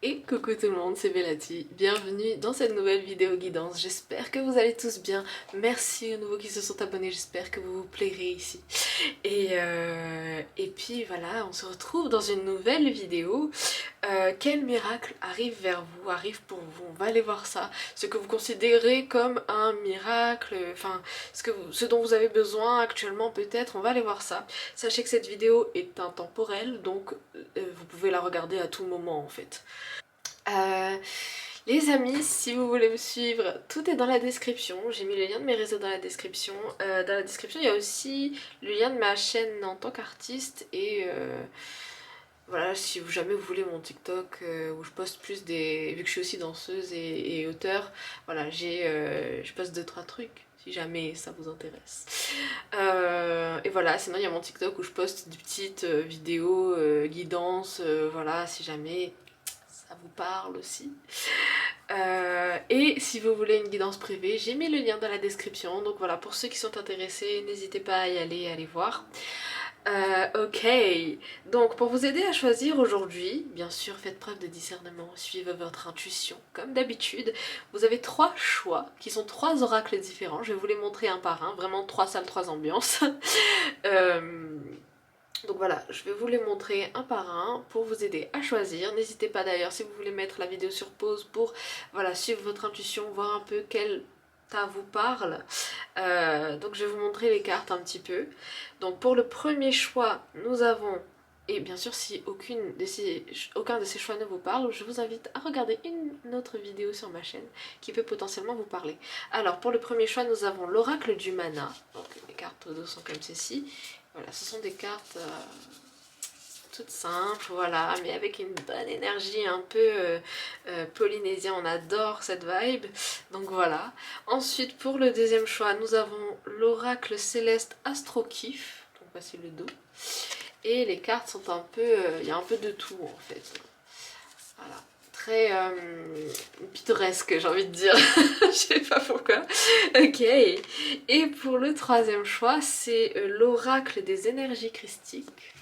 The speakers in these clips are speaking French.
Et coucou tout le monde, c'est Bellati, bienvenue dans cette nouvelle vidéo guidance, j'espère que vous allez tous bien, merci aux nouveaux qui se sont abonnés, j'espère que vous vous plairez ici. Et puis voilà, on se retrouve dans une nouvelle vidéo. Quel miracle arrive vers vous, arrive pour vous, on va aller voir ça, ce que vous considérez comme un miracle, enfin ce dont vous avez besoin actuellement peut-être, on va aller voir ça. Sachez que cette vidéo est intemporelle, donc vous pouvez la regarder à tout moment en fait. Les amis, si vous voulez me suivre, tout est dans la description. J'ai mis le lien de mes réseaux dans la description. Dans la description, il y a aussi le lien de ma chaîne en tant qu'artiste. Et voilà, si jamais vous voulez mon TikTok où je poste plus des... Vu que je suis aussi danseuse et auteure, voilà, je poste 2-3 trucs. Si jamais ça vous intéresse. Et voilà, sinon il y a mon TikTok où je poste des petites vidéos guidance, voilà, si jamais ça vous parle aussi. Et si vous voulez une guidance privée, j'ai mis le lien dans la description. Donc voilà, pour ceux qui sont intéressés, n'hésitez pas à y aller, à aller voir. Ok, donc pour vous aider à choisir aujourd'hui, bien sûr faites preuve de discernement, suivez votre intuition comme d'habitude. Vous avez 3 choix qui sont 3 oracles différents, je vais vous les montrer un par un, vraiment 3 salles, 3 ambiances. Donc voilà, je vais vous les montrer un par un pour vous aider à choisir. N'hésitez pas d'ailleurs si vous voulez mettre la vidéo sur pause pour voilà, suivre votre intuition, voir un peu quel tas vous parle. Donc je vais vous montrer les cartes un petit peu. Donc pour le premier choix, nous avons, et bien sûr si aucun de ces choix ne vous parle, je vous invite à regarder une autre vidéo sur ma chaîne qui peut potentiellement vous parler. Alors pour le premier choix, nous avons l'oracle du mana. Donc les cartes au dos sont comme ceci. Voilà, ce sont des cartes toutes simples, voilà, mais avec une bonne énergie un peu polynésien, on adore cette vibe, donc voilà. Ensuite, pour le deuxième choix, nous avons l'oracle céleste Astro Kiff, donc voici le dos, et les cartes sont un peu, il y a un peu de tout en fait, voilà. Très pittoresque, j'ai envie de dire. Je sais pas pourquoi. Ok. Et pour le troisième choix, c'est l'oracle des énergies christiques.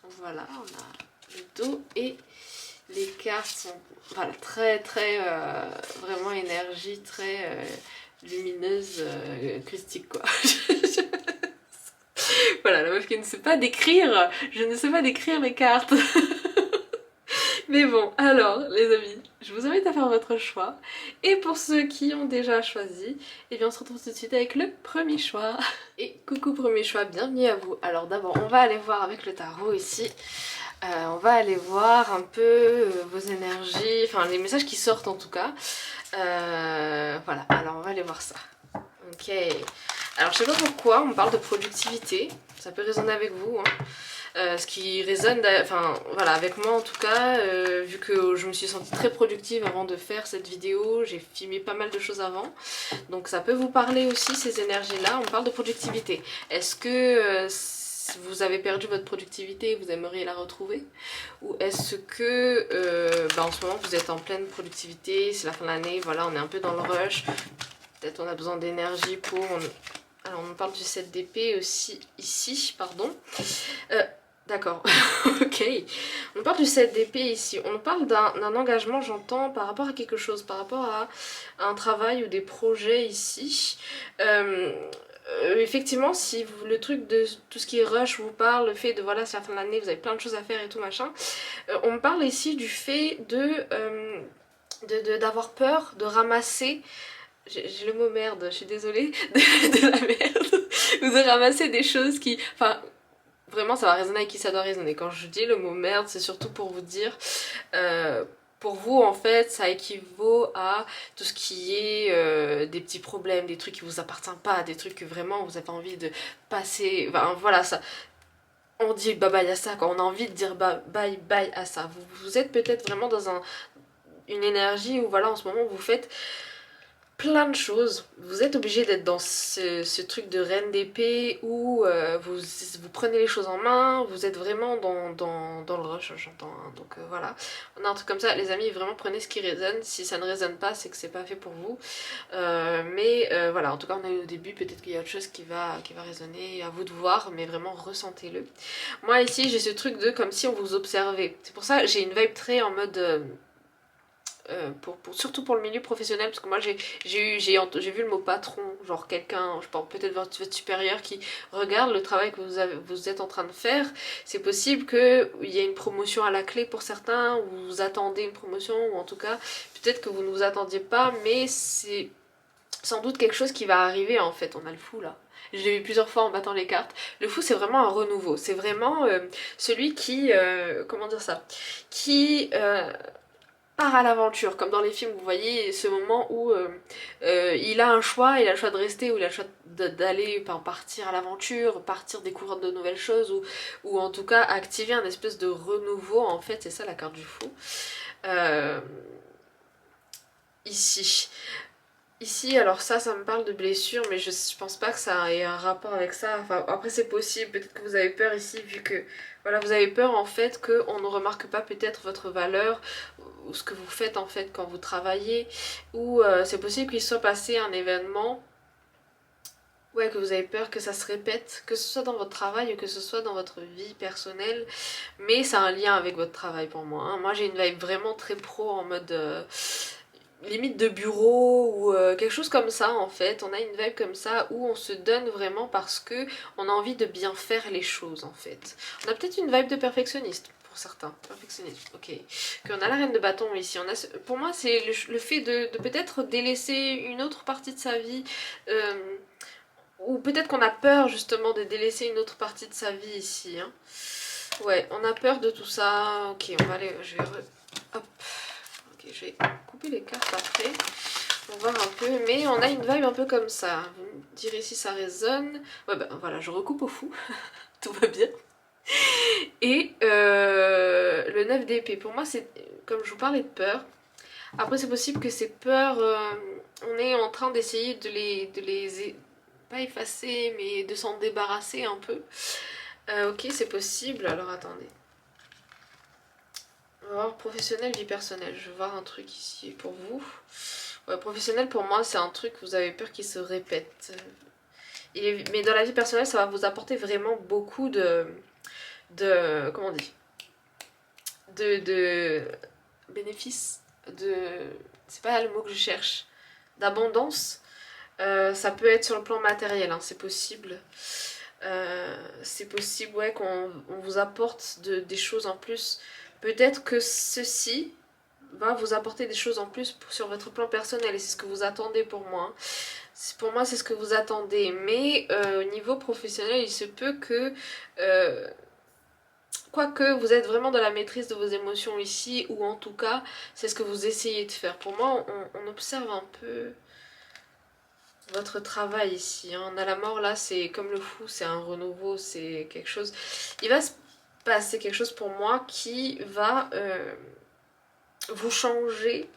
Donc voilà, on a le dos et les cartes sont voilà, très vraiment énergie très lumineuse, christique quoi. Voilà, la meuf qui ne sait pas décrire, je ne sais pas décrire les cartes. Mais bon, alors les amis, je vous invite à faire votre choix. Et pour ceux qui ont déjà choisi, eh bien on se retrouve tout de suite avec le premier choix. Et coucou premier choix, bienvenue à vous. Alors d'abord, on va aller voir avec le tarot ici. On va aller voir un peu vos énergies, enfin les messages qui sortent en tout cas. Voilà, alors on va aller voir ça. Ok. Alors je sais pas pourquoi on parle de productivité, ça peut résonner avec vous, hein. Ce qui résonne, enfin voilà, avec moi en tout cas, vu que je me suis sentie très productive avant de faire cette vidéo, j'ai filmé pas mal de choses avant, donc ça peut vous parler aussi ces énergies-là. On parle de productivité. Est-ce que vous avez perdu votre productivité et vous aimeriez la retrouver? Ou est-ce que en ce moment vous êtes en pleine productivité, c'est la fin de l'année, voilà, on est un peu dans le rush, peut-être on a besoin d'énergie pour... Alors on parle du 7 d'épée aussi ici, pardon. D'accord, ok. On parle du 7 d'épée ici. On parle d'un engagement, j'entends, par rapport à quelque chose, par rapport à un travail ou des projets ici. Effectivement, si le truc de tout ce qui est rush vous parle, le fait de voilà, c'est la fin de l'année, vous avez plein de choses à faire et tout machin, on me parle ici du fait d'avoir peur de ramasser. J'ai le mot merde, je suis désolée, de la merde, ou de ramasser des choses qui... Enfin, vraiment ça va résonner avec qui ça doit résonner. Quand je dis le mot merde, c'est surtout pour vous dire... pour vous en fait ça équivaut à tout ce qui est des petits problèmes, des trucs qui vous appartiennent pas, des trucs que vraiment vous avez envie de passer, enfin voilà ça, on dit bye bye à ça quand on a envie de dire bye bye à ça. Vous êtes peut-être vraiment dans une énergie où voilà en ce moment vous faites plein de choses, vous êtes obligé d'être dans ce truc de reine d'épée où vous prenez les choses en main, vous êtes vraiment dans le rush, j'entends, hein. Donc voilà, on a un truc comme ça, les amis, vraiment prenez ce qui résonne, si ça ne résonne pas c'est que c'est pas fait pour vous, mais voilà, en tout cas on est au début, peut-être qu'il y a autre chose qui va résonner, à vous de voir, mais vraiment ressentez-le. Moi ici j'ai ce truc de comme si on vous observait, c'est pour ça j'ai une vibe très en mode... surtout pour le milieu professionnel, parce que moi j'ai vu le mot patron, genre quelqu'un, je pense peut-être votre supérieur qui regarde le travail que vous êtes en train de faire. C'est possible qu'il y ait une promotion à la clé pour certains, ou vous attendez une promotion, ou en tout cas peut-être que vous ne vous attendiez pas, mais c'est sans doute quelque chose qui va arriver en fait. On a le fou là. Je l'ai vu plusieurs fois en battant les cartes. Le fou, c'est vraiment un renouveau. C'est vraiment celui qui, comment dire ça, qui part à l'aventure, comme dans les films, vous voyez ce moment où il a un choix, il a le choix de rester ou il a le choix d'aller partir à l'aventure, partir découvrir de nouvelles choses ou en tout cas activer un espèce de renouveau en fait, c'est ça la carte du fou. Ici. Ici, alors ça me parle de blessure, mais je pense pas que ça ait un rapport avec ça. Enfin, après c'est possible, peut-être que vous avez peur ici, vu que voilà, vous avez peur en fait qu'on ne remarque pas peut-être votre valeur ou ce que vous faites en fait quand vous travaillez, ou c'est possible qu'il soit passé un événement, ouais, que vous avez peur que ça se répète, que ce soit dans votre travail ou que ce soit dans votre vie personnelle, mais ça a un lien avec votre travail pour moi. Hein. Moi j'ai une vibe vraiment très pro en mode limite de bureau ou quelque chose comme ça en fait. On a une vibe comme ça où on se donne vraiment parce que on a envie de bien faire les choses en fait. On a peut-être une vibe de perfectionniste pour certains. Perfectionniste, ok. Qu'on a la reine de bâton ici. On a, pour moi c'est le fait de peut-être délaisser une autre partie de sa vie. Ou peut-être qu'on a peur justement de délaisser une autre partie de sa vie ici. Hein. Ouais, on a peur de tout ça. Ok, on va aller... Hop. Ok, je vais couper les cartes après pour voir un peu. Mais on a une vibe un peu comme ça. Vous me direz si ça résonne. Ouais, ben voilà, je recoupe au fou. Tout va bien. Et le 9 d'épée. Pour moi, c'est comme je vous parlais de peur. Après, c'est possible que ces peurs, on est en train d'essayer de les pas effacer, mais de s'en débarrasser un peu. Ok, c'est possible. Alors, attendez. On va voir professionnel, vie personnelle. Je vais voir un truc ici pour vous. Ouais, professionnel, pour moi, c'est un truc que vous avez peur qu'il se répète. Mais dans la vie personnelle, ça va vous apporter vraiment beaucoup comment on dit, de bénéfices, c'est pas le mot que je cherche, d'abondance. Ça peut être sur le plan matériel, hein, c'est possible. C'est possible, ouais, qu'on vous apporte des choses en plus. Peut-être que ceci va vous apporter des choses en plus sur votre plan personnel et c'est ce que vous attendez pour moi. Pour moi, c'est ce que vous attendez. Mais au niveau professionnel, il se peut que... quoique vous êtes vraiment dans la maîtrise de vos émotions ici, ou en tout cas, c'est ce que vous essayez de faire. Pour moi, on observe un peu votre travail ici. Hein. On a la mort là, c'est comme le fou, c'est un renouveau, c'est quelque chose... Il va se passer quelque chose pour moi qui va vous changer...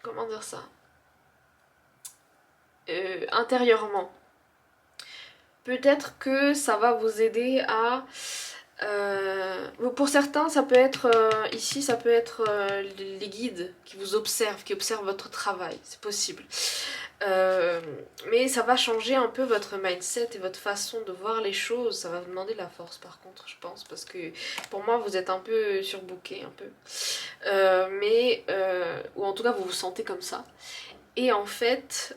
comment dire ça, intérieurement. Peut-être que ça va vous aider à... pour certains, ça peut être... ici, ça peut être les guides qui vous observent, qui observent votre travail. C'est possible. Mais ça va changer un peu votre mindset et votre façon de voir les choses. Ça va vous demander de la force par contre, je pense. Parce que pour moi, vous êtes un peu surbooké, un peu. Ou en tout cas, vous vous sentez comme ça. Et en fait...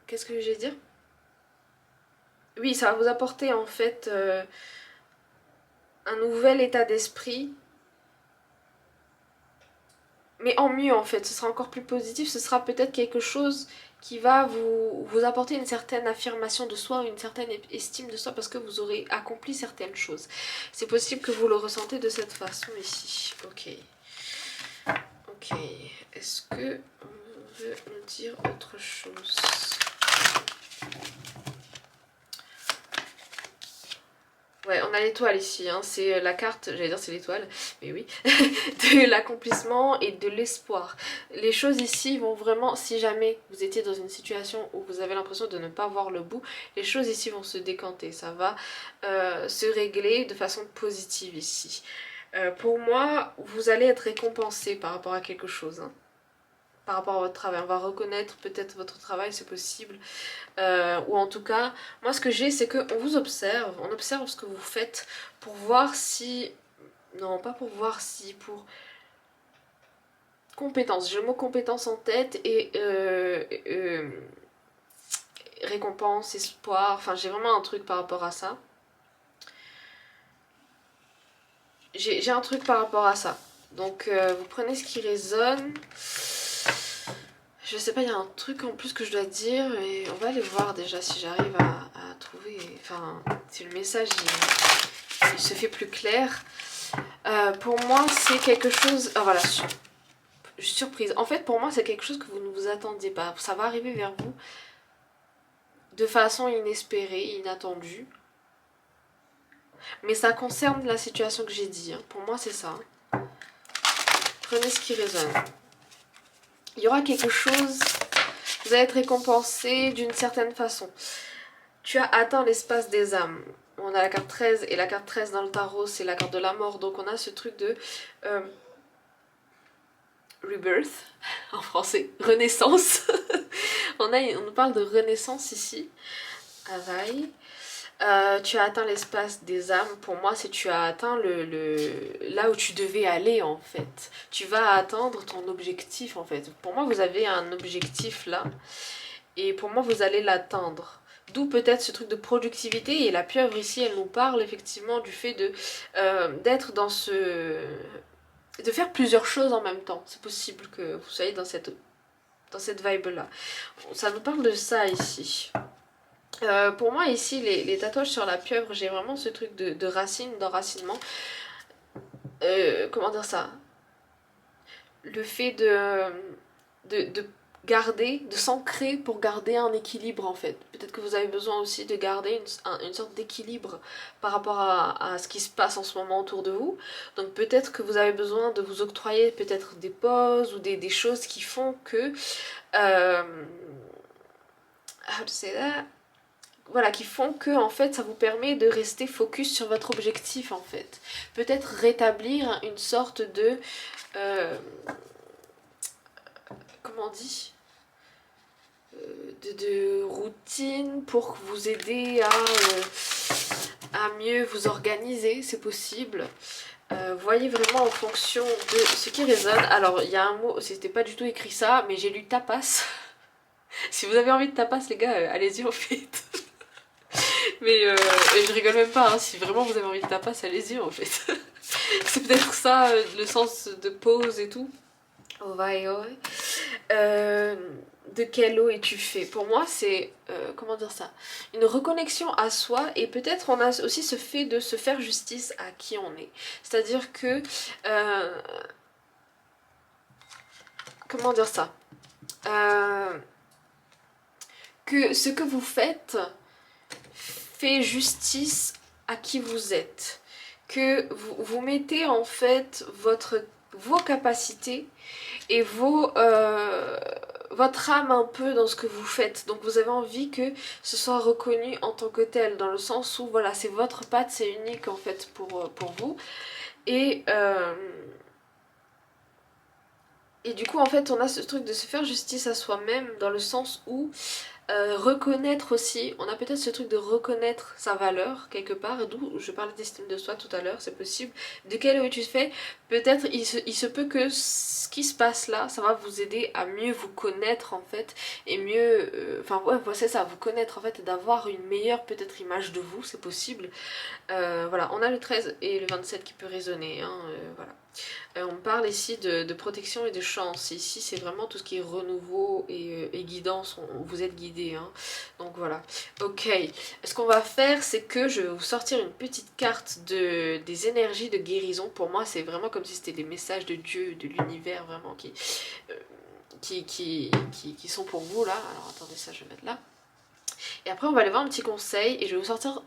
qu'est-ce que je vais dire ? Oui, ça va vous apporter en fait un nouvel état d'esprit. Mais en mieux en fait, ce sera encore plus positif, ce sera peut-être quelque chose qui va vous apporter une certaine affirmation de soi, une certaine estime de soi parce que vous aurez accompli certaines choses. C'est possible que vous le ressentez de cette façon ici. Ok. Ok. Est-ce que on veut nous dire autre chose ? Ouais, on a l'étoile ici, hein. C'est la carte, j'allais dire c'est l'étoile, mais oui, de l'accomplissement et de l'espoir. Les choses ici vont vraiment, si jamais vous étiez dans une situation où vous avez l'impression de ne pas voir le bout, les choses ici vont se décanter, ça va se régler de façon positive ici. Pour moi, vous allez être récompensé par rapport à quelque chose, hein. Par rapport à votre travail, on va reconnaître peut-être votre travail, c'est possible. Ou en tout cas, moi ce que j'ai c'est qu'on vous observe, on observe ce que vous faites pour voir si Non, pas pour voir si, pour compétence. J'ai le mot compétence en tête et récompense, espoir. Enfin, j'ai vraiment un truc par rapport à ça. J'ai un truc par rapport à ça. Donc, vous prenez ce qui résonne. Je sais pas, il y a un truc en plus que je dois dire et on va aller voir déjà si j'arrive à trouver. Enfin, si le message il se fait plus clair. Pour moi, c'est quelque chose. Ah voilà, surprise. En fait, pour moi, c'est quelque chose que vous ne vous attendiez pas. Ça va arriver vers vous de façon inespérée, inattendue. Mais ça concerne la situation que j'ai dit. Hein. Pour moi, c'est ça. Prenez ce qui résonne. Il y aura quelque chose. Vous allez être récompensé d'une certaine façon. Tu as atteint l'espace des âmes. On a la carte 13 et la carte 13 dans le tarot, c'est la carte de la mort. Donc on a ce truc de rebirth en français, renaissance. on nous parle de renaissance ici. Avail. Tu as atteint l'espace des âmes. Pour moi, c'est tu as atteint là où tu devais aller en fait. Tu vas atteindre ton objectif en fait. Pour moi, vous avez un objectif là. Et pour moi, vous allez l'atteindre. D'où peut-être ce truc de productivité. Et la pieuvre ici, elle nous parle effectivement du fait d'être dans ce... de faire plusieurs choses en même temps. C'est possible que vous soyez dans cette vibe-là. Ça nous parle de ça ici. Pour moi ici, les tatouages sur la pieuvre, j'ai vraiment ce truc de racine, d'enracinement. Comment dire ça? Le fait de garder, de s'ancrer pour garder un équilibre en fait. Peut-être que vous avez besoin aussi de garder une sorte d'équilibre par rapport à ce qui se passe en ce moment autour de vous. Donc peut-être que vous avez besoin de vous octroyer peut-être des pauses ou des choses qui font que... how to say that? Voilà, qui font que en fait ça vous permet de rester focus sur votre objectif en fait. Peut-être rétablir une sorte de... comment on dit, de routine pour vous aider à mieux vous organiser, c'est possible. Voyez vraiment en fonction de ce qui résonne. Alors il y a un mot, c'était pas du tout écrit ça, mais j'ai lu tapas. Si vous avez envie de tapas les gars, allez-y en fait. Mais et je rigole même pas, hein. Si vraiment vous avez envie de tapas, allez-y en fait. C'est peut-être ça le sens de pause et tout. Oh vai, oh. De quelle eau es-tu fait? Pour moi, c'est, comment dire ça? Une reconnexion à soi et peut-être on a aussi ce fait de se faire justice à qui on est. C'est-à-dire que... comment dire ça? Que ce que vous faites fait justice à qui vous êtes. Que vous mettez en fait vos capacités et votre âme un peu dans ce que vous faites. Donc vous avez envie que ce soit reconnu en tant que tel, dans le sens où voilà, c'est votre patte, c'est unique en fait pour vous. Et du coup en fait on a ce truc de se faire justice à soi-même dans le sens où reconnaître aussi, on a peut-être ce truc de reconnaître sa valeur quelque part, d'où je parlais d'estime de soi tout à l'heure, c'est possible. De quel eau tu fais, peut-être il se peut que ce qui se passe là, ça va vous aider à mieux vous connaître en fait, et mieux, enfin ouais c'est ça, vous connaître en fait, et d'avoir une meilleure peut-être image de vous, c'est possible. Voilà, on a le 13 et le 27 qui peut résonner, hein, voilà. On parle ici de protection et de chance. Ici, c'est vraiment tout ce qui est renouveau et guidance. Vous êtes guidé. Hein. Donc voilà. Ok. Ce qu'on va faire, c'est que je vais vous sortir une petite carte des énergies de guérison. Pour moi, c'est vraiment comme si c'était des messages de Dieu, de l'univers, vraiment, qui sont pour vous là. Alors attendez, ça, je vais mettre là. Et après, on va aller voir un petit conseil et je vais vous sortir...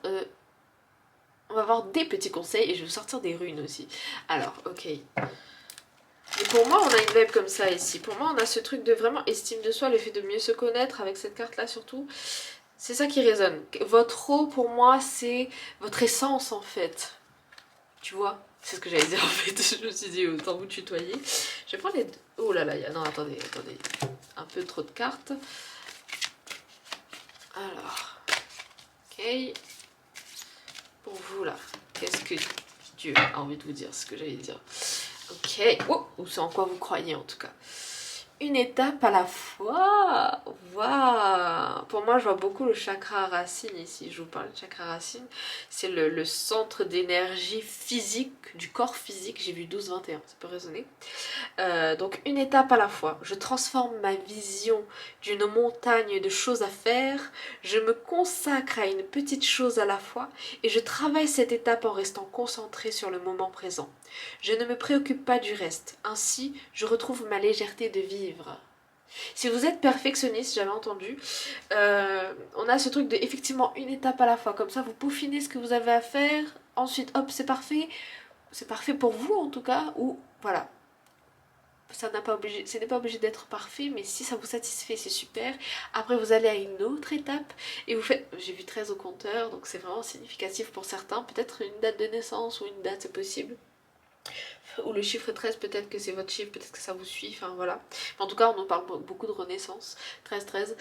on va voir des petits conseils et je vais vous sortir des runes aussi. Alors, ok. Et pour moi, on a une vibe comme ça ici. Pour moi, on a ce truc de vraiment estime de soi, le fait de mieux se connaître avec cette carte-là surtout. C'est ça qui résonne. Votre eau, pour moi, c'est votre essence en fait. Tu vois? C'est ce que j'allais dire en fait. Je me suis dit, autant vous tutoyer. Je vais prendre les deux. Oh là là, non, attendez. Un peu trop de cartes. Alors. Ok. Pour vous là, qu'est-ce que Dieu a envie de vous dire ce que j'allais dire. Ok, oh, ou c'est en quoi vous croyez en tout cas. Une étape à la fois. Waouh. Pour moi, je vois beaucoup le chakra racine ici. Je vous parle de chakra racine. C'est le centre d'énergie physique, du corps physique. J'ai vu 12-21, ça peut résonner. Donc une étape à la fois. Je transforme ma vision d'une montagne de choses à faire. Je me consacre à une petite chose à la fois. Et je travaille cette étape en restant concentrée sur le moment présent. Je ne me préoccupe pas du reste. Ainsi, je retrouve ma légèreté de vivre. Si vous êtes perfectionniste, j'avais entendu, on a ce truc de effectivement une étape à la fois. Comme ça, vous peaufinez ce que vous avez à faire. Ensuite, hop, c'est parfait. C'est parfait pour vous en tout cas. Ou voilà. Ce n'est pas obligé d'être parfait, mais si ça vous satisfait, c'est super. Après, vous allez à une autre étape et vous faites... J'ai vu 13 au compteur, donc c'est vraiment significatif pour certains. Peut-être une date de naissance ou une date, c'est possible. Ou le chiffre 13, peut-être que c'est votre chiffre, peut-être que ça vous suit, enfin voilà. En tout cas, on en parle beaucoup de renaissance, 13-13.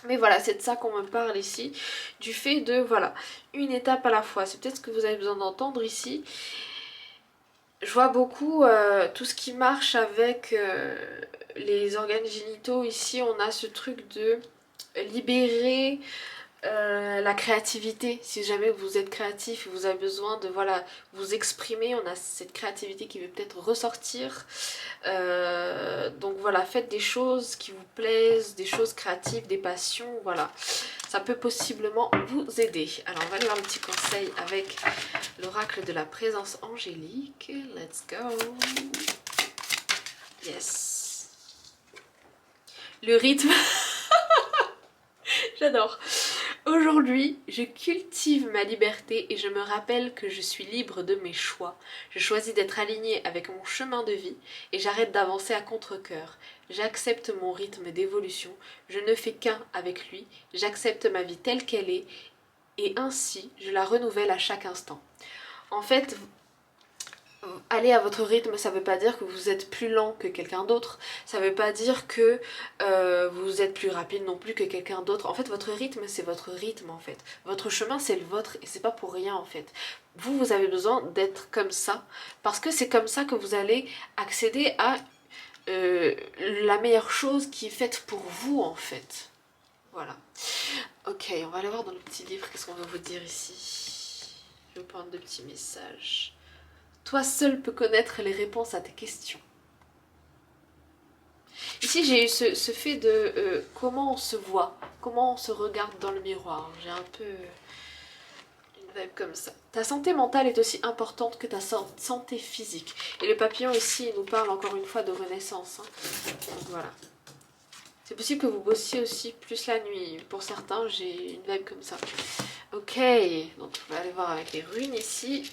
Mais voilà, c'est de ça qu'on me parle ici, du fait de, voilà, une étape à la fois. C'est peut-être ce que vous avez besoin d'entendre ici. Je vois beaucoup tout ce qui marche avec les organes génitaux. Ici, on a ce truc de libérer... la créativité, si jamais vous êtes créatif et vous avez besoin de voilà, vous exprimer, on a cette créativité qui veut peut-être ressortir. Donc voilà, faites des choses qui vous plaisent, des choses créatives, des passions, voilà. Ça peut possiblement vous aider. Alors on va aller voir un petit conseil avec l'oracle de la présence angélique. Let's go. Yes. Le rythme. J'adore. Aujourd'hui, je cultive ma liberté et je me rappelle que je suis libre de mes choix. Je choisis d'être alignée avec mon chemin de vie et j'arrête d'avancer à contre-cœur. J'accepte mon rythme d'évolution, je ne fais qu'un avec lui, j'accepte ma vie telle qu'elle est et ainsi je la renouvelle à chaque instant. En fait, aller à votre rythme, ça veut pas dire que vous êtes plus lent que quelqu'un d'autre, ça veut pas dire que vous êtes plus rapide non plus que quelqu'un d'autre. En fait, votre rythme, c'est votre rythme en fait. Votre chemin, c'est le vôtre et c'est pas pour rien en fait. Vous avez besoin d'être comme ça parce que c'est comme ça que vous allez accéder à la meilleure chose qui est faite pour vous en fait. Voilà. Ok, on va aller voir dans le petit livre qu'est-ce qu'on va vous dire ici. Je vais vous prendre de petits messages. Toi seul peux connaître les réponses à tes questions. Ici j'ai eu ce fait de comment on se voit, comment on se regarde dans le miroir. J'ai un peu une vibe comme ça. Ta santé mentale est aussi importante que ta santé physique. Et le papillon ici il nous parle encore une fois de renaissance. Hein. Donc voilà. C'est possible que vous bossiez aussi plus la nuit. Pour certains j'ai une vibe comme ça. Ok, donc on va aller voir avec les runes ici.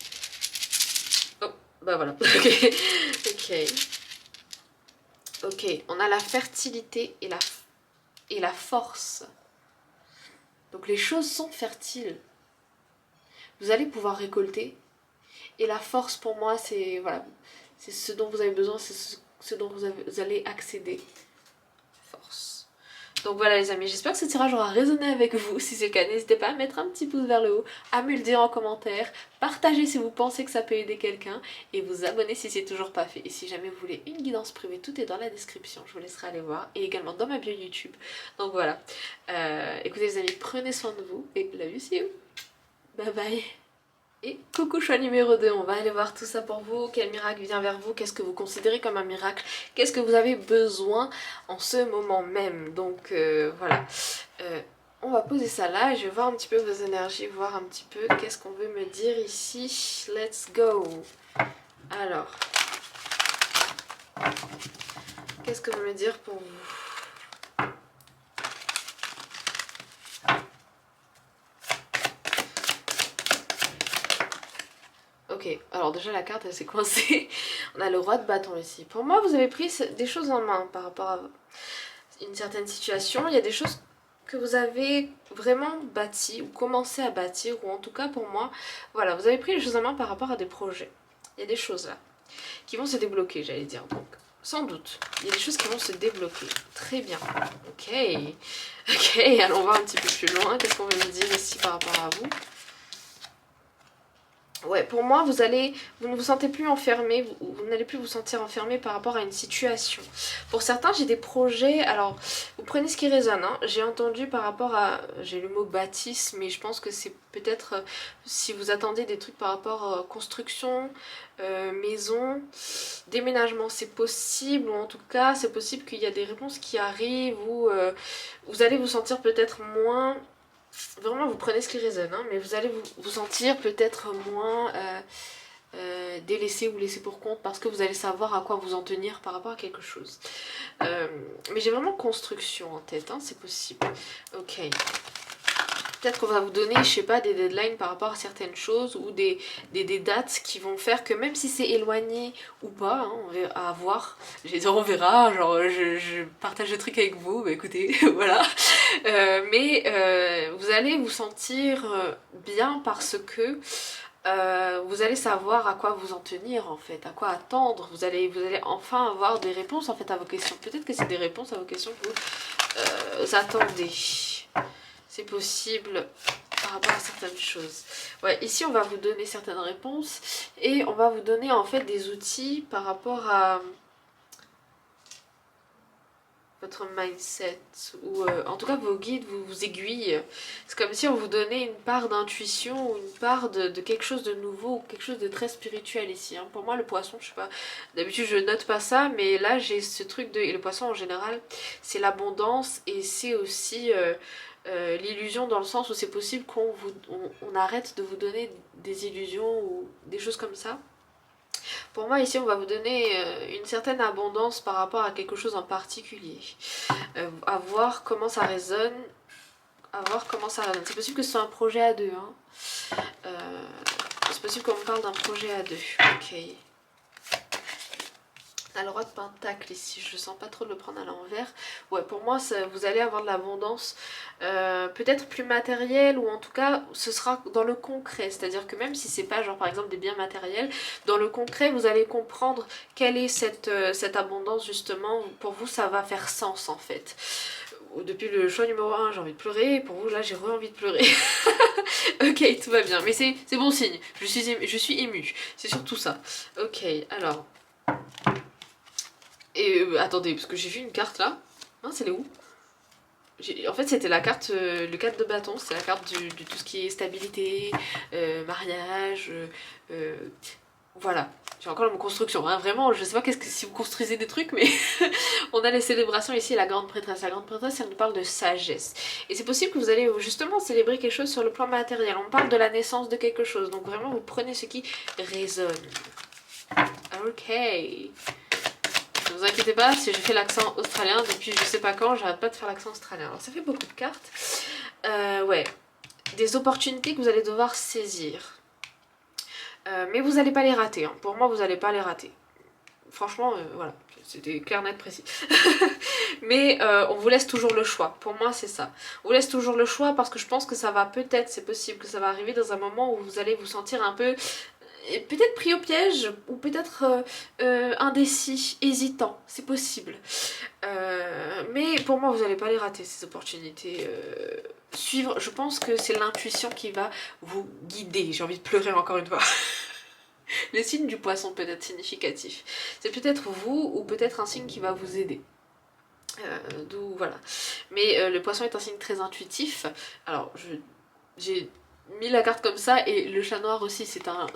Bah voilà, ok, on a la fertilité et la force. Donc les choses sont fertiles. Vous allez pouvoir récolter. Et la force pour moi c'est voilà, c'est ce dont vous avez besoin, c'est ce dont vous allez accéder. Force. Donc voilà les amis, j'espère que ce tirage aura résonné avec vous. Si c'est le cas, n'hésitez pas à mettre un petit pouce vers le haut, à me le dire en commentaire, partagez si vous pensez que ça peut aider quelqu'un et vous abonner si c'est toujours pas fait. Et si jamais vous voulez une guidance privée, tout est dans la description, je vous laisserai aller voir et également dans ma bio YouTube. Donc voilà, écoutez les amis, prenez soin de vous et love you, bye bye. Et coucou choix numéro 2, on va aller voir tout ça pour vous, quel miracle vient vers vous, qu'est-ce que vous considérez comme un miracle, qu'est-ce que vous avez besoin en ce moment même. Donc voilà, on va poser ça là et je vais voir un petit peu vos énergies, voir un petit peu qu'est-ce qu'on veut me dire ici. Let's go. Alors, qu'est-ce que vous me dire pour vous? Ok, alors déjà la carte elle s'est coincée. On a le roi de bâton ici. Pour moi vous avez pris des choses en main par rapport à une certaine situation. Il y a des choses que vous avez vraiment bâties ou commencé à bâtir, ou en tout cas pour moi, voilà, vous avez pris les choses en main par rapport à des projets. Il y a des choses là qui vont se débloquer, j'allais dire. Donc sans doute, il y a des choses qui vont se débloquer. Très bien. Ok, allons voir un petit peu plus loin. Qu'est-ce qu'on veut me dire ici par rapport à vous? Ouais, pour moi, vous ne vous sentez plus enfermé, vous n'allez plus vous sentir enfermé par rapport à une situation. Pour certains, j'ai des projets, alors vous prenez ce qui résonne, hein. J'ai entendu par rapport à, j'ai le mot bâtisse, mais je pense que c'est peut-être si vous attendez des trucs par rapport à construction, maison, déménagement, c'est possible, ou en tout cas, c'est possible qu'il y a des réponses qui arrivent, ou vous allez vous sentir peut-être moins... Vraiment, vous prenez ce qui résonne, hein, mais vous allez vous sentir peut-être moins délaissé ou laissé pour compte parce que vous allez savoir à quoi vous en tenir par rapport à quelque chose. Mais j'ai vraiment construction en tête, hein, c'est possible. Ok. Peut-être qu'on va vous donner, je sais pas, des deadlines par rapport à certaines choses ou des dates qui vont faire que même si c'est éloigné ou pas, hein, on verra, à voir, j'ai dit on verra, genre je partage le truc avec vous, bah écoutez, voilà. Vous allez vous sentir bien parce que vous allez savoir à quoi vous en tenir en fait, à quoi attendre, vous allez enfin avoir des réponses en fait à vos questions. Peut-être que c'est des réponses à vos questions que vous attendez. C'est possible par rapport à certaines choses. Ouais, ici on va vous donner certaines réponses et on va vous donner en fait des outils par rapport à votre mindset ou en tout cas vos guides vous aiguillent. C'est comme si on vous donnait une part d'intuition ou une part de quelque chose de nouveau ou quelque chose de très spirituel ici, hein. Pour moi le poisson, je sais pas, d'habitude je note pas ça, mais là j'ai ce truc de... Et le poisson en général c'est l'abondance et c'est aussi l'illusion dans le sens où c'est possible on arrête de vous donner des illusions ou des choses comme ça. Pour moi ici on va vous donner une certaine abondance par rapport à quelque chose en particulier. À voir comment ça résonne. À voir comment ça résonne. C'est possible que ce soit un projet à deux. Hein. C'est possible qu'on me parle d'un projet à deux. Ok. On a le roi de pentacle ici, je sens pas trop de le prendre à l'envers. Ouais, pour moi, vous allez avoir de l'abondance, peut-être plus matérielle, ou en tout cas, ce sera dans le concret. C'est-à-dire que même si c'est pas genre par exemple des biens matériels, dans le concret, vous allez comprendre quelle est cette abondance justement. Pour vous, ça va faire sens en fait. Depuis le choix numéro 1, j'ai envie de pleurer, pour vous, là, j'ai envie de pleurer. Ok, tout va bien, mais c'est bon signe, je suis émue, c'est surtout ça. Ok, alors... Et attendez, parce que j'ai vu une carte là. Mince, elle est où? En fait, c'était la carte, le 4 de bâton, c'est la carte de tout ce qui est stabilité, mariage, voilà. J'ai encore mon construction, hein. Vraiment, je sais pas si vous construisez des trucs, mais on a les célébrations ici, la grande prêtresse. La grande prêtresse, elle nous parle de sagesse. Et c'est possible que vous allez justement célébrer quelque chose sur le plan matériel. On parle de la naissance de quelque chose, donc vraiment, vous prenez ce qui résonne. Ok. Ne vous inquiétez pas, si j'ai fait l'accent australien depuis je sais pas quand, j'arrête pas de faire l'accent australien. Alors ça fait beaucoup de cartes. Ouais, des opportunités que vous allez devoir saisir. Mais vous n'allez pas les rater, hein. Pour moi vous n'allez pas les rater. Franchement, voilà, c'était clair, net, précis. Mais on vous laisse toujours le choix, pour moi c'est ça. On vous laisse toujours le choix parce que je pense que ça va peut-être, c'est possible que ça va arriver dans un moment où vous allez vous sentir un peu... peut-être pris au piège ou peut-être indécis, hésitant, c'est possible. Mais pour moi vous n'allez pas les rater ces opportunités. Suivre, je pense que c'est l'intuition qui va vous guider. J'ai envie de pleurer encore une fois. Le signe du poisson peut être significatif. C'est peut-être vous ou peut-être un signe qui va vous aider. D'où voilà. Mais le poisson est un signe très intuitif. Alors j'ai mis la carte comme ça et le chat noir aussi c'est un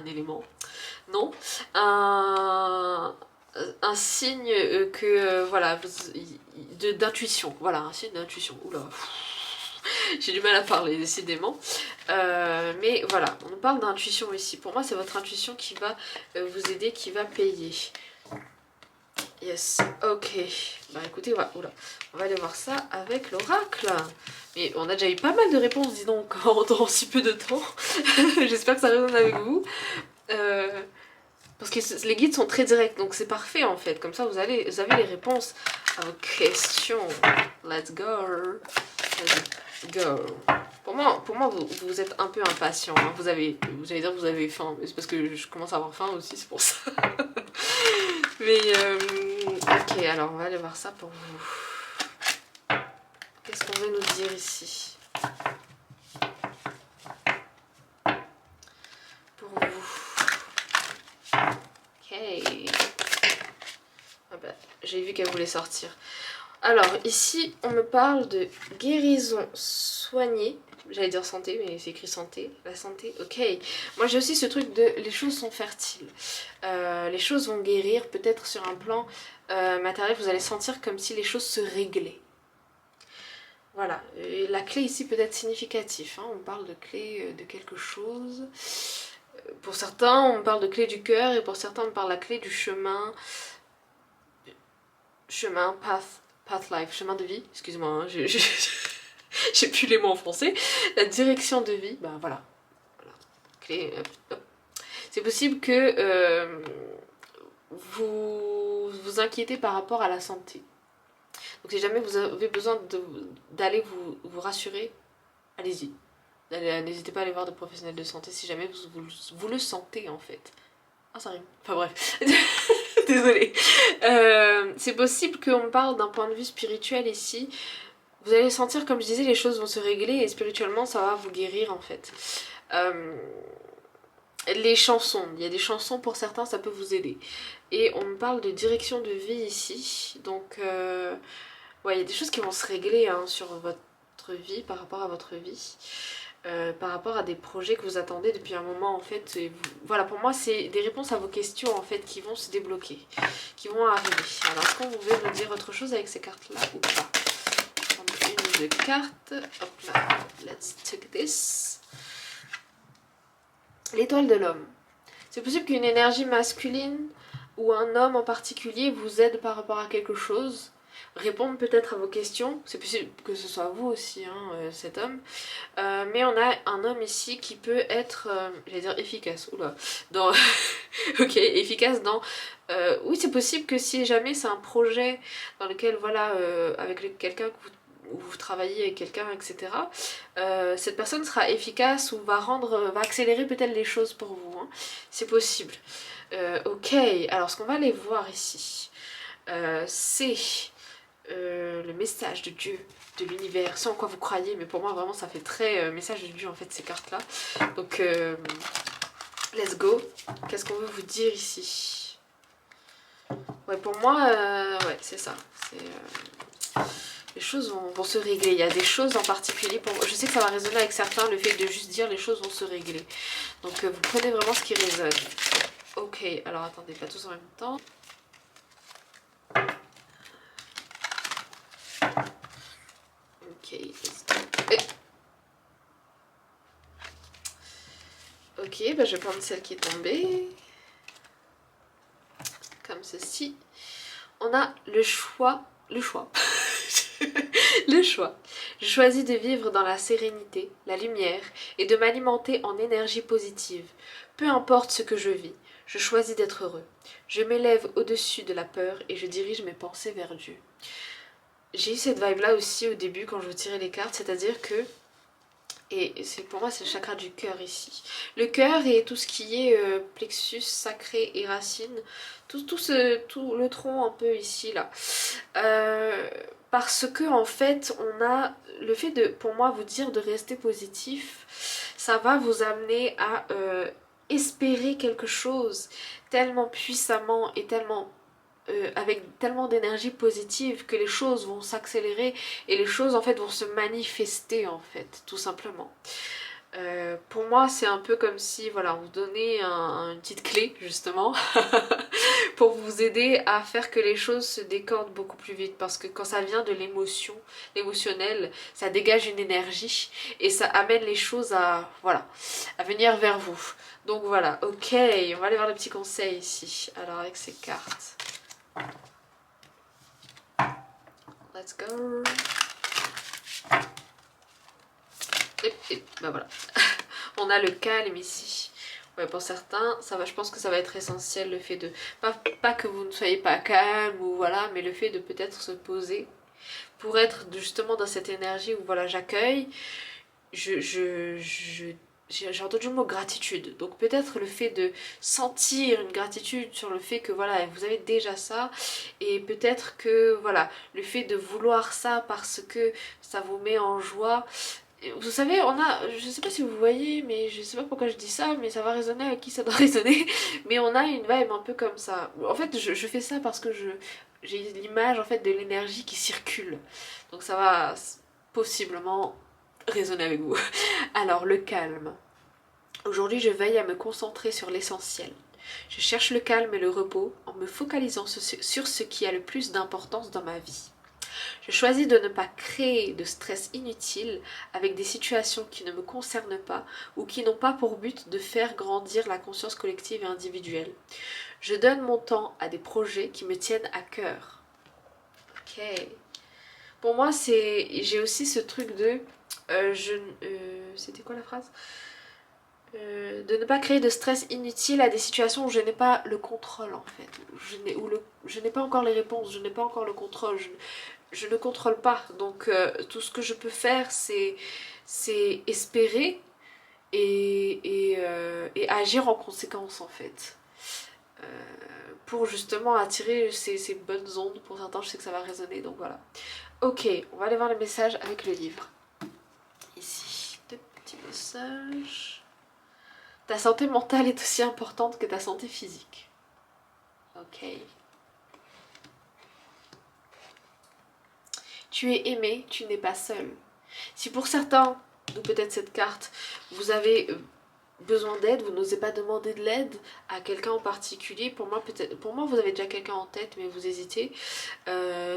élément. Non. Un signe que voilà d'intuition. Voilà, un signe d'intuition. Oula. J'ai du mal à parler décidément. Mais voilà, on nous parle d'intuition ici. Pour moi c'est votre intuition qui va vous aider, qui va payer. Yes, ok. Bah écoutez, on va aller voir ça avec l'oracle. Mais on a déjà eu pas mal de réponses, dis donc, dans si peu de temps. J'espère que ça résonne avec vous. Parce que les guides sont très directs, donc c'est parfait en fait. Comme ça, vous avez les réponses à vos questions. Let's go. Let's go. Pour moi vous êtes un peu impatient. Hein. Vous allez dire que vous avez faim. C'est parce que je commence à avoir faim aussi, c'est pour ça. Mais ok, alors on va aller voir ça pour vous. Qu'est-ce qu'on veut nous dire ici? Ah bah, j'ai vu qu'elle voulait sortir. Alors ici on me parle de guérison soignée. J'allais dire santé mais c'est écrit santé. La santé, ok. Moi j'ai aussi ce truc de les choses sont fertiles. Les choses vont guérir peut-être sur un plan matériel. Vous allez sentir comme si les choses se réglaient. Voilà, et la clé ici peut être significative, hein. On parle de clé de quelque chose. Pour certains, on parle de clé du cœur et pour certains, on parle de la clé du chemin. Chemin, path life, chemin de vie, excuse-moi, hein, j'ai plus les mots en français. La direction de vie, bah voilà. Clé, hop. C'est possible que vous vous inquiétez par rapport à la santé. Donc si jamais vous avez besoin d'aller vous rassurer, allez-y. N'hésitez pas à aller voir de professionnels de santé si jamais vous le sentez en fait. Ah ça rime. Enfin bref. Désolée. C'est possible qu'on parle d'un point de vue spirituel ici. Vous allez sentir, comme je disais, les choses vont se régler et spirituellement ça va vous guérir en fait. Les chansons, il y a des chansons pour certains, ça peut vous aider. Et on me parle de direction de vie ici. Donc ouais, il y a des choses qui vont se régler hein, sur votre vie, par rapport à votre vie. Par rapport à des projets que vous attendez depuis un moment en fait. Et voilà, pour moi c'est des réponses à vos questions en fait qui vont se débloquer, qui vont arriver. Alors est-ce qu'on pouvait me dire autre chose avec ces cartes là ou pas? Je vais prendre une ou deux cartes. Hop là, let's take this. L'étoile de l'homme. C'est possible qu'une énergie masculine ou un homme en particulier vous aide par rapport à quelque chose, répondre peut-être à vos questions. C'est possible que ce soit vous aussi, hein, cet homme. Mais on a un homme ici qui peut être, j'allais dire efficace, oula, dans... ok, efficace dans... oui, c'est possible que si jamais c'est un projet dans lequel, voilà, avec quelqu'un que vous travaillez avec quelqu'un, etc. Cette personne sera efficace ou va accélérer peut-être les choses pour vous, hein. C'est possible. Ok, alors ce qu'on va aller voir ici, c'est le message de Dieu, de l'univers, c'est en quoi vous croyez, mais pour moi vraiment ça fait très message de Dieu en fait ces cartes là. Donc let's go. Qu'est-ce qu'on veut vous dire ici? Ouais, pour moi, ouais, c'est ça. Les choses vont se régler. Il y a des choses en particulier pour moi. Je sais que ça va résonner avec certains, le fait de juste dire les choses vont se régler. Donc vous prenez vraiment ce qui résonne. Ok, alors attendez, pas tous en même temps. Ok, ok, bah je vais prendre celle qui est tombée. Comme ceci. On a le choix. Le choix. Le choix. Je choisis de vivre dans la sérénité, la lumière et de m'alimenter en énergie positive. Peu importe ce que je vis, je choisis d'être heureux. Je m'élève au-dessus de la peur et je dirige mes pensées vers Dieu. J'ai eu cette vibe là aussi au début quand je vous tirais les cartes, c'est-à-dire que, et pour moi c'est le chakra du cœur ici. Le cœur et tout ce qui est plexus sacré et racine, tout le tronc un peu ici là. Parce que en fait on a le fait de, pour moi, vous dire de rester positif, ça va vous amener à espérer quelque chose tellement puissamment et tellement avec tellement d'énergie positive que les choses vont s'accélérer et les choses en fait vont se manifester en fait, tout simplement. Pour moi c'est un peu comme si voilà, on vous donnait une petite clé justement pour vous aider à faire que les choses se décordent beaucoup plus vite, parce que quand ça vient de l'émotion, l'émotionnel, ça dégage une énergie et ça amène les choses à, voilà, à venir vers vous. Donc voilà, ok, on va aller voir le petit conseil ici, alors avec ces cartes. Let's go. Et bah voilà. On a le calme ici. Ouais, pour certains, ça va, je pense que ça va être essentiel, le fait de... Pas que vous ne soyez pas calme ou voilà, mais le fait de peut-être se poser pour être justement dans cette énergie où voilà, j'accueille, j'ai entendu le mot gratitude, donc peut-être le fait de sentir une gratitude sur le fait que voilà, vous avez déjà ça, et peut-être que voilà, le fait de vouloir ça parce que ça vous met en joie, Vous savez, on a, je sais pas si vous voyez, mais je sais pas pourquoi je dis ça, mais ça va résonner avec qui ça doit résonner, mais on a une vibe un peu comme ça. En fait, je fais ça parce que j'ai l'image en fait de l'énergie qui circule, donc ça va possiblement résonner avec vous. Alors, le calme. Aujourd'hui, je veille à me concentrer sur l'essentiel. Je cherche le calme et le repos en me focalisant sur ce qui a le plus d'importance dans ma vie. Je choisis de ne pas créer de stress inutile avec des situations qui ne me concernent pas ou qui n'ont pas pour but de faire grandir la conscience collective et individuelle. Je donne mon temps à des projets qui me tiennent à cœur. Ok. Pour moi, j'ai aussi ce truc de... c'était quoi la phrase? De ne pas créer de stress inutile à des situations où je n'ai pas le contrôle en fait. Je n'ai pas encore les réponses, je n'ai pas encore le contrôle. Je ne contrôle pas. Donc tout ce que je peux faire, c'est espérer et agir en conséquence en fait. Pour justement attirer ces bonnes ondes. Pour certains, je sais que ça va résonner, donc voilà. Ok, on va aller voir le message avec le livre. Ici, deux petits messages. Ta santé mentale est aussi importante que ta santé physique. Ok. Tu es aimé, tu n'es pas seul. Si pour certains, ou peut-être cette carte, vous avez besoin d'aide, vous n'osez pas demander de l'aide à quelqu'un en particulier, pour moi vous avez déjà quelqu'un en tête mais vous hésitez,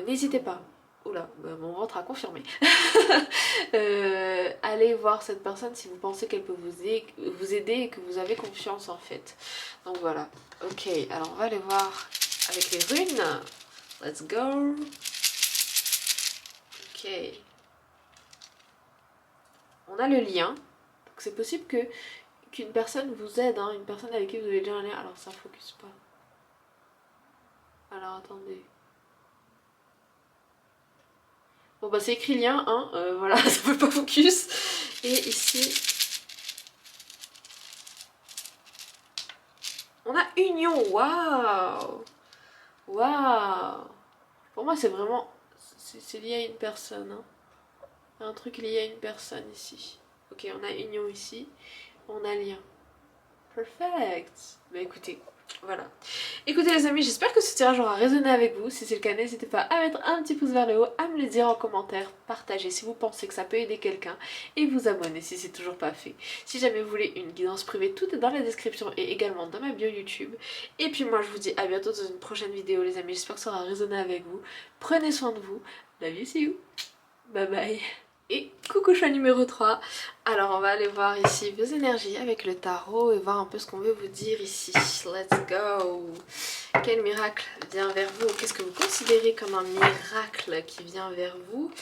n'hésitez pas. Oula, mon ventre a confirmé. Allez voir cette personne si vous pensez qu'elle peut vous aider et que vous avez confiance en fait. Donc voilà. Ok, alors on va aller voir avec les runes. Let's go. Ok. On a le lien. Donc c'est possible qu'une personne vous aide, hein, une personne avec qui vous avez déjà un lien. Alors ça focus pas. Alors attendez. Bon bah c'est écrit lien, hein, voilà, ça peut pas focus. Et ici, on a union, waouh. Waouh. Pour moi c'est vraiment, c'est lié à une personne, hein. Un truc lié à une personne ici. Ok, on a union ici, on a lien. Perfect. Bah écoutez, voilà. Écoutez les amis, j'espère que ce tirage aura résonné avec vous. Si c'est le cas, n'hésitez pas à mettre un petit pouce vers le haut, à me le dire en commentaire, partager si vous pensez que ça peut aider quelqu'un et vous abonner si c'est toujours pas fait. Si jamais vous voulez une guidance privée, tout est dans la description et également dans ma bio YouTube. Et puis moi je vous dis à bientôt dans une prochaine vidéo les amis, j'espère que ça aura résonné avec vous. Prenez soin de vous. Love you, see you. Bye bye. Et coucou choix numéro 3. Alors on va aller voir ici vos énergies avec le tarot et voir un peu ce qu'on veut vous dire ici. Let's go. Quel miracle vient vers vous? Qu'est-ce que vous considérez comme un miracle qui vient vers vous?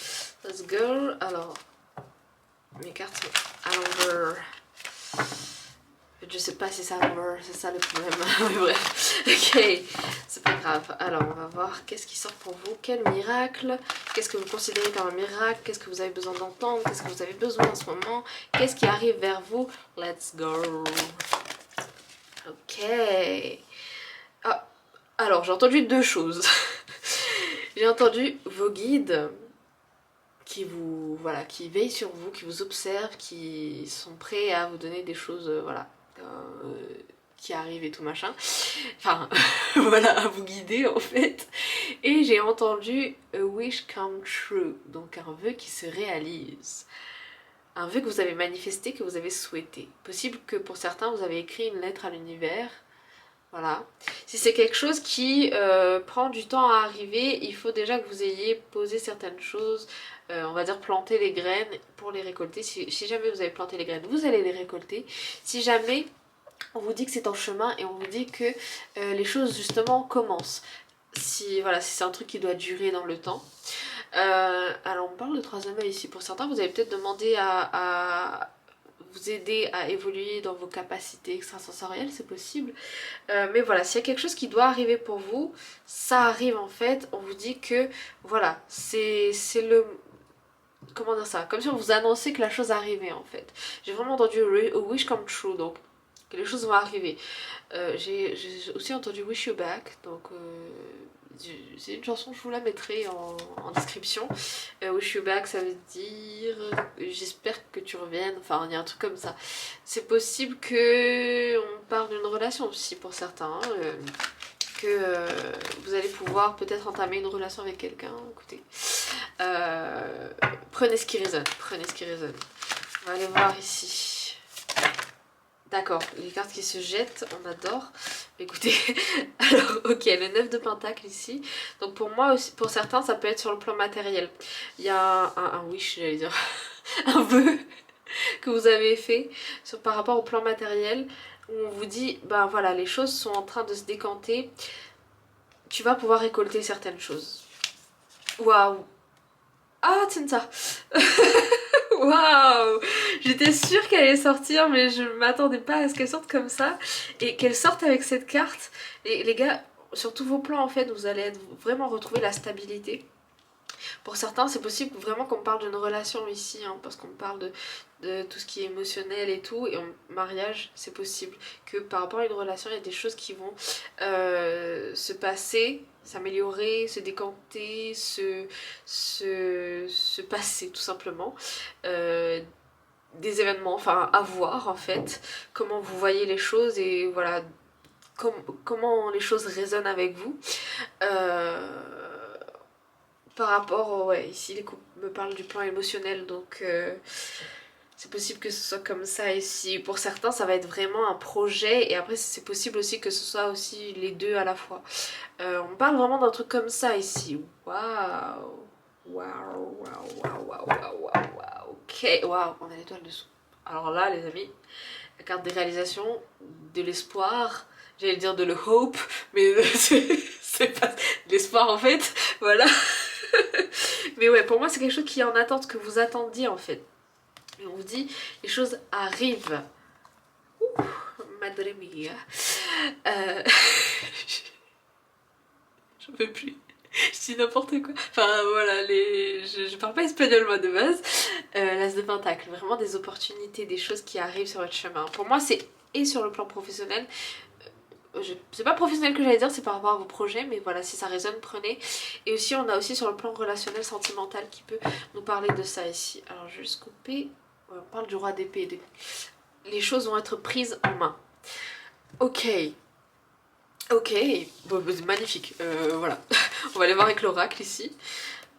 Let's go. Alors, mes cartes sont à l'envers. Je sais pas si c'est à l'envers, c'est ça le problème. Bref, ok, c'est pas grave. Alors, on va voir qu'est-ce qui sort pour vous. Quel miracle? Qu'est-ce que vous considérez comme un miracle? Qu'est-ce que vous avez besoin d'entendre? Qu'est-ce que vous avez besoin en ce moment? Qu'est-ce qui arrive vers vous? Let's go. Ok. Ah, alors, j'ai entendu deux choses. J'ai entendu vos guides qui vous, voilà, qui veillent sur vous, qui vous observent, qui sont prêts à vous donner des choses, voilà. Qui arrive et tout machin, enfin voilà, à vous guider en fait. Et j'ai entendu a wish come true, donc un vœu qui se réalise, un vœu que vous avez manifesté, que vous avez souhaité. Possible que pour certains vous avez écrit une lettre à l'univers, voilà. Si c'est quelque chose qui prend du temps à arriver, il faut déjà que vous ayez posé certaines choses, on va dire planter les graines pour les récolter. Si jamais vous avez planté les graines, vous allez les récolter. Si jamais on vous dit que c'est en chemin et on vous dit que les choses justement commencent. Si voilà, si c'est un truc qui doit durer dans le temps. Alors on parle de troisième œil ici. Pour certains, vous avez peut-être demandé à vous aider à évoluer dans vos capacités extrasensorielles, c'est possible. Mais voilà, s'il y a quelque chose qui doit arriver pour vous, ça arrive en fait. On vous dit que voilà, c'est le... Comment dire ça? Comme si on vous annonçait que la chose arrivait en fait. J'ai vraiment entendu a wish come true, donc que les choses vont arriver. J'ai aussi entendu wish you back, donc c'est une chanson, je vous la mettrai en description. Wish you back, ça veut dire j'espère que tu reviennes, enfin il y a un truc comme ça. C'est possible que on parle d'une relation aussi pour certains, que vous allez pouvoir peut-être entamer une relation avec quelqu'un. Écoutez, prenez ce qui résonne, prenez ce qui résonne. On va aller voir ici. D'accord, les cartes qui se jettent, on adore. Écoutez, alors ok, le 9 de Pentacle ici. Donc pour moi aussi, pour certains, ça peut être sur le plan matériel. Il y a un wish, j'allais dire, un vœu que vous avez fait par rapport au plan matériel, où on vous dit, ben voilà, les choses sont en train de se décanter, tu vas pouvoir récolter certaines choses. Waouh! Ah, tiens ça. Waouh! J'étais sûre qu'elle allait sortir, mais je m'attendais pas à ce qu'elle sorte comme ça. Et qu'elle sorte avec cette carte. Et les gars, sur tous vos plans, en fait, vous allez vraiment retrouver la stabilité. Pour certains, c'est possible vraiment qu'on parle d'une relation ici, hein, parce qu'on parle de tout ce qui est émotionnel et tout. Et en mariage, c'est possible que par rapport à une relation, il y a des choses qui vont se passer, s'améliorer, se décanter, se passer tout simplement. Des événements, enfin à voir en fait, comment vous voyez les choses et voilà, comment les choses résonnent avec vous. Par rapport, ouais, ici les couples me parlent du plan émotionnel, donc c'est possible que ce soit comme ça ici. Pour certains, ça va être vraiment un projet, et après c'est possible aussi que ce soit aussi les deux à la fois. On parle vraiment d'un truc comme ça ici. Waouh! Waouh, waouh, waouh, waouh, waouh, waouh, ok, waouh, on a l'étoile dessous. Alors là, les amis, la carte des réalisations, de l'espoir, j'allais dire de le hope, mais c'est pas de l'espoir en fait, voilà. Mais ouais, pour moi, c'est quelque chose qui est en attente, que vous attendiez en fait. Et on vous dit, les choses arrivent. Ouh, madre mia. J'en peux plus. Je dis n'importe quoi. Enfin voilà, je parle pas espagnol moi de base. L'As de Pentacle, vraiment des opportunités, des choses qui arrivent sur votre chemin. Pour moi, c'est et sur le plan professionnel. C'est pas professionnel que j'allais dire, c'est par rapport à vos projets, mais voilà, si ça résonne, prenez. Et aussi, on a aussi sur le plan relationnel, sentimental, qui peut nous parler de ça ici. Alors, je vais juste couper. Ouais, on parle du roi d'épée. Les choses vont être prises en main. Ok. Ok. Bon, bah, magnifique. Voilà. On va aller voir avec l'oracle ici.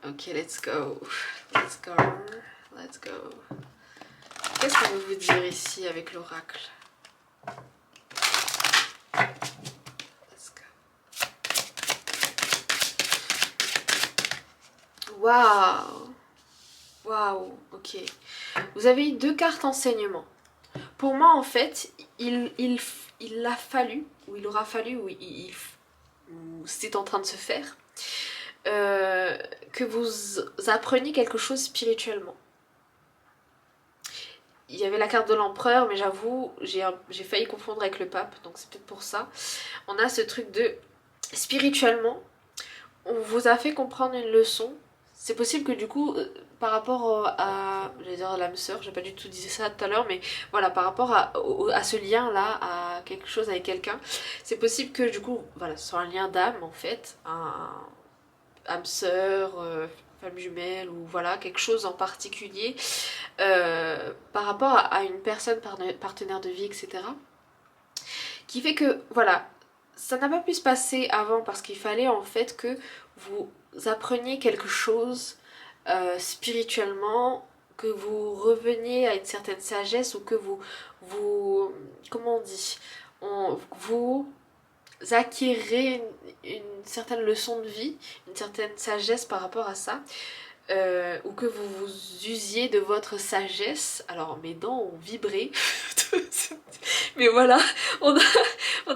Ok, let's go. Let's go. Let's go. Qu'est-ce qu'on veut vous dire ici avec l'oracle? Let's go. Waouh. Waouh. Ok. Vous avez eu 2 cartes enseignement. Pour moi, en fait, il a fallu, ou il aura fallu, ou c'est en train de se faire, que vous appreniez quelque chose spirituellement. Il y avait la carte de l'empereur, mais j'avoue, j'ai failli confondre avec le pape, donc c'est peut-être pour ça. On a ce truc de spirituellement, on vous a fait comprendre une leçon. C'est possible que du coup, par rapport à, j'allais dire l'âme sœur, j'ai pas du tout dit ça tout à l'heure, mais voilà, par rapport à ce lien-là, à quelque chose avec quelqu'un, c'est possible que du coup, voilà, ce soit un lien d'âme en fait, un âme sœur, femme jumelle, ou voilà, quelque chose en particulier, par rapport à une personne, partenaire de vie, etc. Qui fait que, voilà, ça n'a pas pu se passer avant parce qu'il fallait en fait que vous appreniez quelque chose spirituellement, que vous reveniez à une certaine sagesse ou que vous comment on dit, vous acquérez une certaine leçon de vie, une certaine sagesse par rapport à ça. Ou que vous vous usiez de votre sagesse. Alors mes dents ont vibré. Mais voilà, on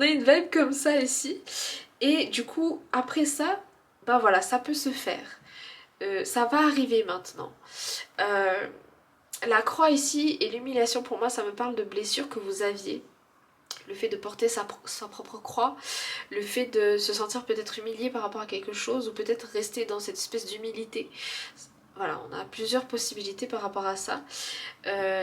a une vibe comme ça ici. Et du coup, après ça, ben voilà, ça peut se faire. Ça va arriver maintenant. La croix ici et l'humiliation, pour moi, ça me parle de blessures que vous aviez. Le fait de porter sa propre croix, le fait de se sentir peut-être humilié par rapport à quelque chose, ou peut-être rester dans cette espèce d'humilité. Voilà, on a plusieurs possibilités par rapport à ça.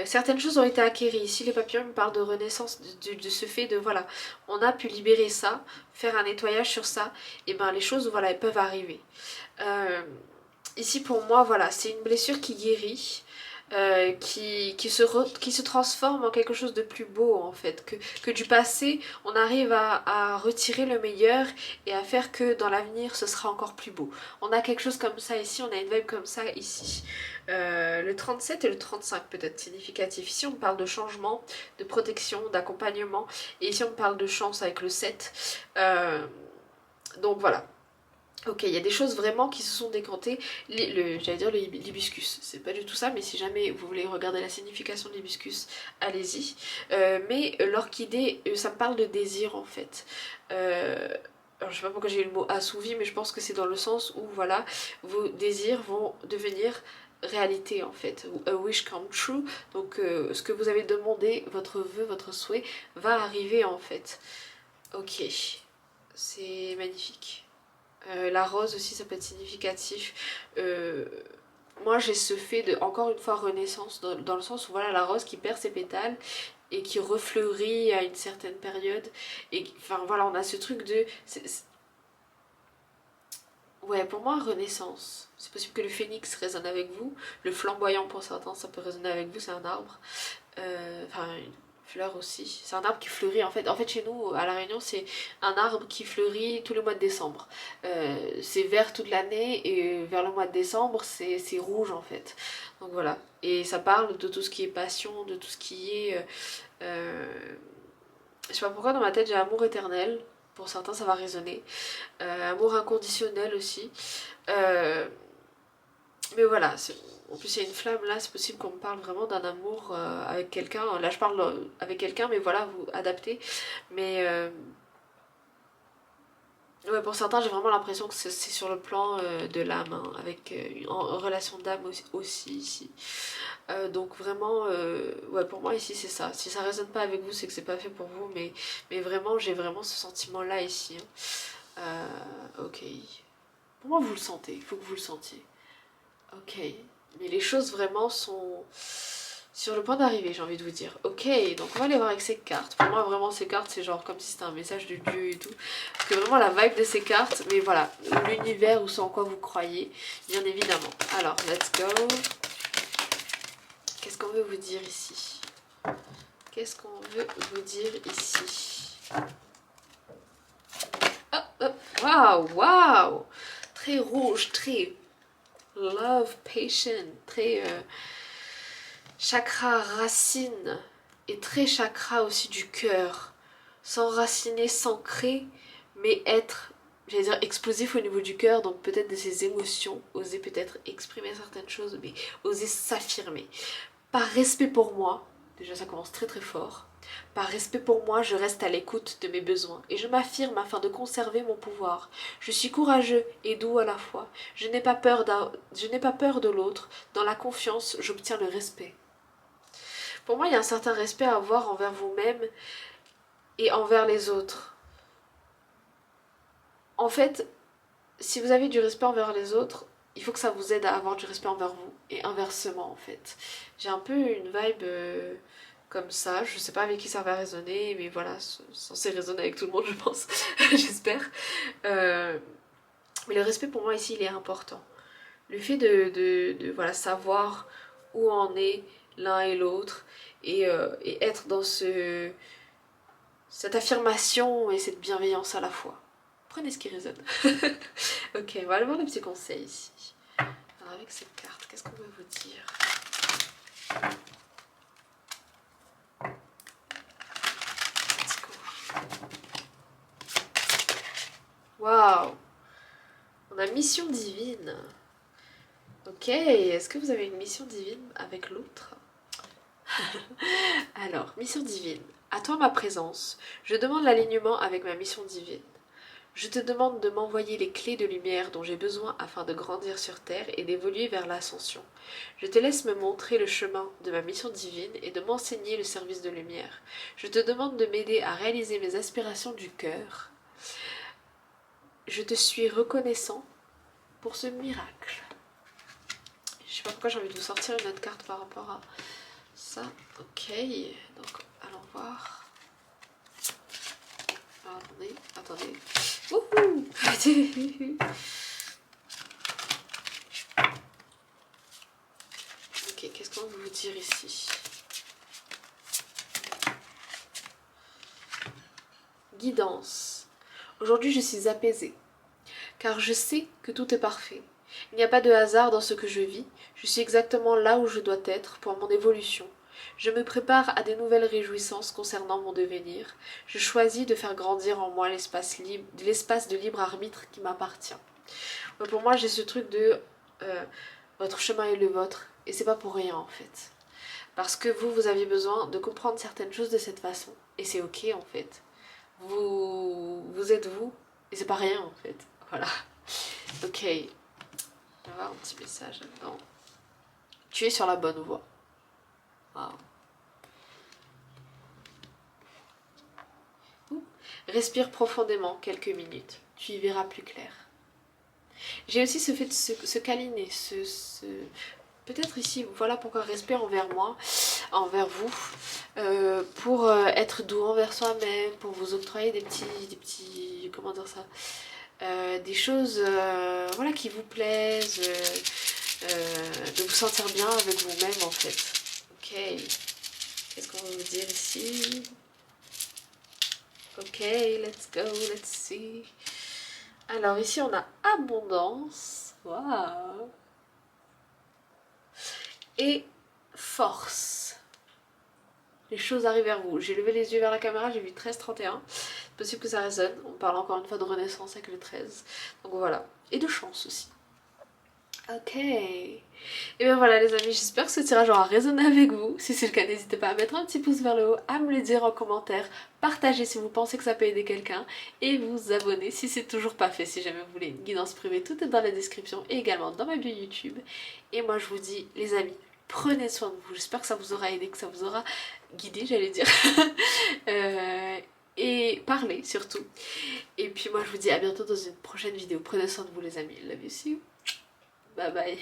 Certaines choses ont été acquéries. Ici, les papillons me parlent de renaissance, de ce fait de, voilà, on a pu libérer ça, faire un nettoyage sur ça, et ben les choses, voilà, elles peuvent arriver. Ici, pour moi, voilà, c'est une blessure qui guérit. Qui se transforme en quelque chose de plus beau en fait, que du passé on arrive à retirer le meilleur et à faire que dans l'avenir ce sera encore plus beau. On a quelque chose comme ça ici, on a une vibe comme ça ici. Le 37 et le 35 peut-être significatif. Ici on parle de changement, de protection, d'accompagnement, et ici on parle de chance avec le 7. Donc voilà. Ok, il y a des choses vraiment qui se sont décantées. J'allais dire l'hibiscus, c'est pas du tout ça, mais si jamais vous voulez regarder la signification de l'hibiscus, allez-y. Mais l'orchidée, ça me parle de désir en fait. Alors je sais pas pourquoi j'ai eu le mot assouvi, mais je pense que c'est dans le sens où voilà, vos désirs vont devenir réalité en fait, ou a wish come true. Donc ce que vous avez demandé, votre vœu, votre souhait, va arriver en fait. Ok, c'est magnifique. La rose aussi, ça peut être significatif. Moi, j'ai ce fait de, encore une fois, renaissance, dans le sens où voilà, la rose qui perd ses pétales et qui refleurit à une certaine période. Et enfin, voilà, on a ce truc de... Ouais, pour moi, renaissance. C'est possible que le phénix résonne avec vous. Le flamboyant, pour certains, ça peut résonner avec vous, c'est un arbre. Enfin, une fleur aussi. C'est un arbre qui fleurit en fait. En fait, chez nous, à La Réunion, c'est un arbre qui fleurit tous les mois de décembre. C'est vert toute l'année et vers le mois de décembre, c'est rouge en fait. Donc voilà. Et ça parle de tout ce qui est passion, de tout ce qui est... je sais pas pourquoi dans ma tête j'ai amour éternel. Pour certains, ça va résonner. Amour inconditionnel aussi. Mais voilà, en plus il y a une flamme là, c'est possible qu'on me parle vraiment d'un amour avec quelqu'un. Là je parle avec quelqu'un, mais voilà, vous adaptez. Mais ouais, pour certains j'ai vraiment l'impression que c'est sur le plan de l'âme, hein, avec en relation d'âme aussi ici. Donc vraiment, ouais, pour moi ici c'est ça. Si ça résonne pas avec vous, c'est que c'est pas fait pour vous, mais vraiment j'ai vraiment ce sentiment là ici. Hein. Ok. Pour moi vous le sentez, il faut que vous le sentiez. Ok, mais les choses vraiment sont sur le point d'arriver, j'ai envie de vous dire. Ok, donc on va aller voir avec ces cartes. Pour moi, vraiment, ces cartes, c'est genre comme si c'était un message de Dieu et tout. Parce que vraiment, la vibe de ces cartes, mais voilà, l'univers ou ce en quoi vous croyez, bien évidemment. Alors, let's go. Qu'est-ce qu'on veut vous dire ici? Qu'est-ce qu'on veut vous dire ici? Hop, hop, waouh, waouh! Très rouge, très love, patient, très chakra racine et très chakra aussi du cœur. S'enraciner, s'ancrer, mais être, j'allais dire, explosif au niveau du cœur, donc peut-être de ses émotions, oser peut-être exprimer certaines choses, mais oser s'affirmer. Par respect pour moi, déjà ça commence très très fort. Par respect pour moi, je reste à l'écoute de mes besoins et je m'affirme afin de conserver mon pouvoir. Je suis courageux et doux à la fois. Je n'ai pas peur de l'autre. Dans la confiance, j'obtiens le respect. Pour moi, il y a un certain respect à avoir envers vous-même et envers les autres. En fait, si vous avez du respect envers les autres, il faut que ça vous aide à avoir du respect envers vous. Et inversement, en fait. J'ai un peu une vibe comme ça. Je sais pas avec qui ça va résonner, mais voilà, c'est censé résonner avec tout le monde, je pense. J'espère. Mais le respect, pour moi, ici, il est important. Le fait de voilà, savoir où en est l'un et l'autre et être dans cette affirmation et cette bienveillance à la fois. Prenez ce qui résonne. Ok, on va aller voir les petits conseils ici. Alors avec cette carte, qu'est-ce qu'on veut vous dire? Let's go. Waouh! On a mission divine. Ok, est-ce que vous avez une mission divine avec l'autre? Alors, mission divine. À toi ma présence. Je demande l'alignement avec ma mission divine. Je te demande de m'envoyer les clés de lumière dont j'ai besoin afin de grandir sur Terre et d'évoluer vers l'ascension. Je te laisse me montrer le chemin de ma mission divine et de m'enseigner le service de lumière. Je te demande de m'aider à réaliser mes aspirations du cœur. Je te suis reconnaissant pour ce miracle. Je sais pas pourquoi j'ai envie de vous sortir une autre carte par rapport à ça. Ok, donc allons voir. Alors, attendez. Wouhou. Ok, qu'est-ce qu'on veut vous dire ici? Guidance. Aujourd'hui, je suis apaisée, car je sais que tout est parfait. Il n'y a pas de hasard dans ce que je vis. Je suis exactement là où je dois être pour mon évolution. Je me prépare à des nouvelles réjouissances concernant mon devenir. Je choisis de faire grandir en moi l'espace de libre arbitre qui m'appartient. Pour moi, j'ai ce truc de votre chemin est le vôtre, et c'est pas pour rien en fait. Parce que vous aviez besoin de comprendre certaines choses de cette façon, et c'est ok en fait. Vous êtes vous, et c'est pas rien en fait. Voilà. Ok. On va voir un petit message là-dedans. Tu es sur la bonne voie. Wow. Respire profondément quelques minutes. Tu y verras plus clair. J'ai aussi ce fait de se câliner, peut-être ici, voilà pourquoi respire envers moi, envers vous, pour être doux envers soi-même, pour vous octroyer des petits, comment dire ça, des choses, voilà, qui vous plaisent, de vous sentir bien avec vous-même en fait. Ok, qu'est-ce qu'on va vous dire ici? Ok, let's go, let's see. Alors ici on a abondance, waouh, et force. Les choses arrivent vers vous. J'ai levé les yeux vers la caméra, j'ai vu 13-31. C'est possible que ça résonne. On parle encore une fois de renaissance avec le 13. Donc voilà. Et de chance aussi. Ok. Et bien voilà les amis, j'espère que ce tirage aura résonné avec vous. Si c'est le cas, n'hésitez pas à mettre un petit pouce vers le haut, à me le dire en commentaire, partagez si vous pensez que ça peut aider quelqu'un et vous abonner si c'est toujours pas fait. Si jamais vous voulez une guidance privée, tout est dans la description et également dans ma bio YouTube. Et moi je vous dis les amis, prenez soin de vous. J'espère que ça vous aura aidé, que ça vous aura guidé, j'allais dire. Et parlez surtout. Et puis moi je vous dis à bientôt dans une prochaine vidéo. Prenez soin de vous les amis. Love you, see you. Bye bye.